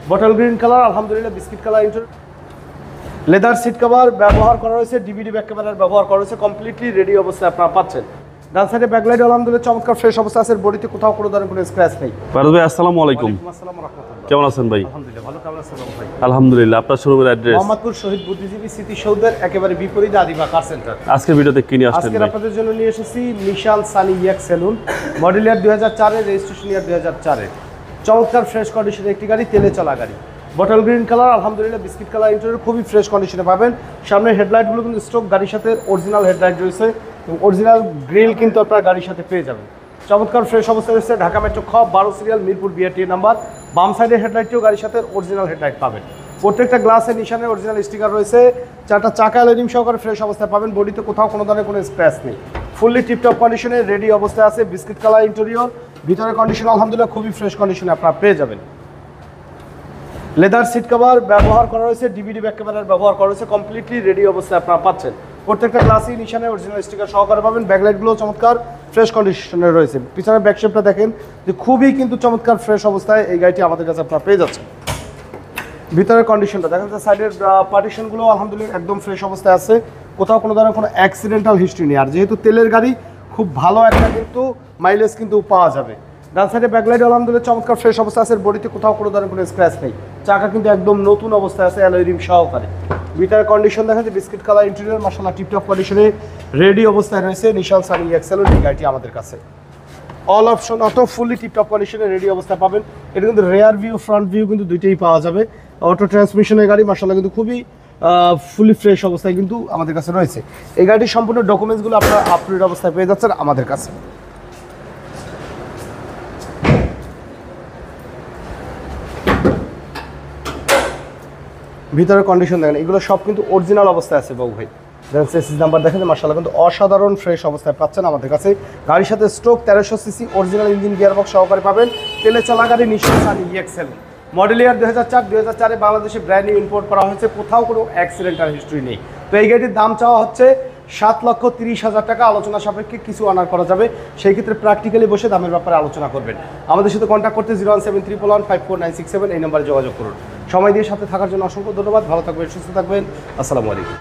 Bottle green colour, আলহামদুলিল্লাহ biscuit colour interior. Leather seat cover ব্যবহার করা হয়েছে, ডিভিডি ব্যাক ক্যামেরার ব্যবহার করা হয়েছে, কমপ্লিটলি রেডি অবস্থায় আপনারা পাচ্ছেন। ডান সাইডে ব্যাকলাইট আলহামদুলিল্লাহ চমৎকার ফ্রেশ অবস্থা আছে, বডিতে কোথাও কোনো ধরনের কোনো স্ক্র্যাচ নেই। ফারুক ভাই আসসালামু আলাইকুম। আসসালাম ওয়া রাহমাতুল্লাহ। কেমন আছেন ভাই? আলহামদুলিল্লাহ ভালো, কেমন আছেন ভাই? আলহামদুলিল্লাহ। আপনার শোরুমের অ্যাড্রেস? মোহাম্মদপুর শহীদ বুদ্ধিজীবী স্মৃতিসৌধের একেবারে বিপরীতে আদিবা কার সেন্টার। আজকের ভিডিওতে কি নিয়ে আসছেন আজকে ভাই? আপনাদের জন্য নিয়ে এসেছি নিশান সানি ইয়াক সেলুন, মডেল ইয়ার 2004 এর, রেজিস্ট্রেশন ইয়ার 2004 এর। চমৎকার ফ্রেশ কন্ডিশনের একটি গাড়ি, তেলে চলা গাড়ি। বটল গ্রিন কালার, আলহামদুলিল্লাহ বিস্কিট কালার ইন্টেরিয়র, খুবই ফ্রেশ কন্ডিশনে পাবেন। সামনের হেডলাইটগুলো কিন্তু স্ট্রোক গাড়ির সাথে অরিজিনাল হেডলাইট রয়েছে এবং অরিজিনাল গ্রিল কিন্তু আপনার গাড়ির সাথে পেয়ে যাবেন। চমৎকার ফ্রেশ অবস্থায় রয়েছে। ঢাকা মেট্রো খ 12 সিরিয়াল, মিরপুর বিআরটি নাম্বার। বাম সাইডের হেডলাইটটিও গাড়ির সাথে অরিজিনাল হেডলাইট পাবেন। প্রত্যেকটা গ্লাসে নিশানের অরিজিনাল স্টিকার রয়েছে। চারটা চাকা অ্যালুমিনিয়াম সহকারে ফ্রেশ অবস্থায় পাবেন। বডিতে কোথাও কোনো ধরনের কোনো স্ক্র্যাচ নেই। ফুললি টিপটপ কন্ডিশনে রেডি অবস্থায় আছে। বিস্কিট কালার ইন্টেরিয়র, ভিতরের কন্ডিশন আলহামদুলিল্লাহ খুবই ফ্রেশ কন্ডিশনে আপনারা পেয়ে যাবেন। লেদার সিট কভার ব্যবহার করা হয়েছে, ডিভিডি ব্যাক ক্যামেরার ব্যবহার করা হয়েছে, কমপ্লিটলি রেডি অবস্থায় আপনারা পাচ্ছেন। প্রত্যেকটা গ্লাসই নিশানের অরিজিনাল স্টিকার সহকারে পাবেন। ব্যাকলাইটগুলো চমৎকার ফ্রেশ কন্ডিশনে রয়েছে। পিছনের ব্যাকশেপটা দেখেন যে খুবই কিন্তু চমৎকার ফ্রেশ অবস্থায় এই গাড়িটি আমাদের কাছে আপনারা পেয়ে যাচ্ছেন। ভিতরের কন্ডিশনটা দেখেন, সাইডের পার্টিশনগুলো আলহামদুলিল্লাহ একদম ফ্রেশ অবস্থায় আছে, কোথাও কোনো ধরনের কোনো অ্যাক্সিডেন্টাল হিস্ট্রি নেই। আর যেহেতু তেলের গাড়ি, খুব ভালো একটা কিন্তু মাইলেজ কিন্তু পাওয়া যাবে। ডান সাইডে ব্যাকলাইট আলহামদুলিল্লাহ চমৎকার ফ্রেশ অবস্থা আছে, বডিতে কোথাও কোনো ধরনের কোনো স্ক্র্যাচ নেই। চাকা কিন্তু একদম নতুন অবস্থায় আছে, অ্যালয় রিম সহকারে। ভিতরের কন্ডিশন দেখা যাচ্ছে বিস্কিট কালার ইন্টেরিয়র, মাশাআল্লাহ টিপটপ কন্ডিশনে রেডি অবস্থায় রয়েছে নিশান সানি ইয়াক সেলুন এই গাড়িটি আমাদের কাছে। All option auto fully tiptop কন্ডিশনে রেডি অবস্থায় পাবেন। এটা কিন্তু রেয়ার ভিউ ফ্রন্ট ভিউ কিন্তু দুইটাই পাওয়া যাবে। অটো ট্রান্সমিশনের গাড়ি, মাশাআল্লাহ কিন্তু খুবই ফুলি ফ্রেশ অবস্থায় কিন্তু আমাদের কাছে রয়েছে। এই গাড়ির সম্পূর্ণ ডকুমেন্টসগুলো আপনারা আপডেট অবস্থায় পেয়ে যাচ্ছেন আমাদের কাছে। ভিতরের কন্ডিশন দেখেন, এগুলো সব কিন্তু অরিজিনাল অবস্থায় আছে বাবু ভাই। দেখেন সেসিস নাম্বার দেখেন, মাশাআল্লাহ কিন্তু অসাধারণ ফ্রেশ অবস্থায় পাচ্ছেন আমাদের কাছে। গাড়ির সাথে stroke 1300 CC original engine gearbox সহকারে পাবেন। তেলে চলা গাড়ি নিশান সানি ইয়াক সেলুন, মডেল ইয়ার 2004 এ বাংলাদেশে ব্র্যান্ড নিউ ইম্পোর্ট করা হয়েছে, কোথাও কোনো অ্যাক্সিডেন্টাল হিস্ট্রি নেই। তো এই গাড়িটির দাম চাওয়া হচ্ছে 7,30,000 টাকা। আলোচনা সাপেক্ষে কিছু অনার করা যাবে, সেই ক্ষেত্রে প্র্যাকটিক্যালি বসে দামের ব্যাপারে আলোচনা করবেন। আমাদের সাথে কন্ট্যাক্ট করতে 01731154967 এই নম্বরে যোগাযোগ করুন। সময় দিয়ে সাথে থাকার জন্য অসংখ্য ধন্যবাদ। ভালো থাকবেন, সুস্থ থাকবেন। আসসালামু আলাইকুম।